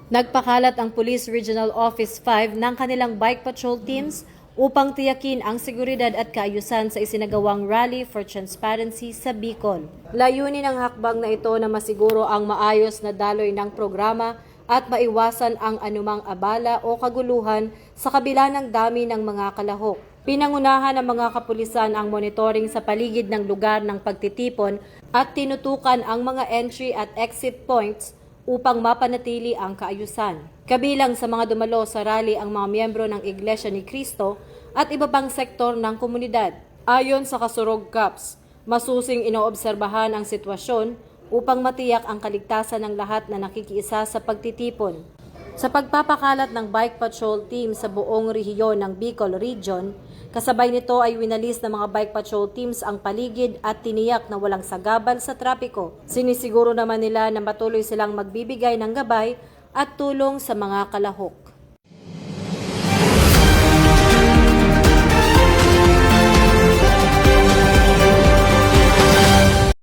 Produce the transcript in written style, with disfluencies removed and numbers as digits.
Nagpakalat ang Police Regional Office 5 ng kanilang bike patrol teams upang tiyakin ang seguridad at kaayusan sa isinagawang Rally for Transparency sa Bicol. Layunin ng hakbang na ito na masiguro ang maayos na daloy ng programa at maiwasan ang anumang abala o kaguluhan sa kabila ng dami ng mga kalahok. Pinangunahan ng mga kapulisan ang monitoring sa paligid ng lugar ng pagtitipon at tinutukan ang mga entry at exit points upang mapanatili ang kaayusan. Kabilang sa mga dumalo sa rally ang mga miyembro ng Iglesia ni Cristo at iba pang sektor ng komunidad. Ayon sa Kasurog Caps, masusing inoobserbahan ang sitwasyon upang matiyak ang kaligtasan ng lahat na nakikiisa sa pagtitipon. Sa pagpapakalat ng bike patrol team sa buong rehiyon ng Bicol Region, kasabay nito ay winalis ng mga bike patrol teams ang paligid at tiniyak na walang sagabal sa trapiko. Sinisiguro naman nila na patuloy silang magbibigay ng gabay at tulong sa mga kalahok.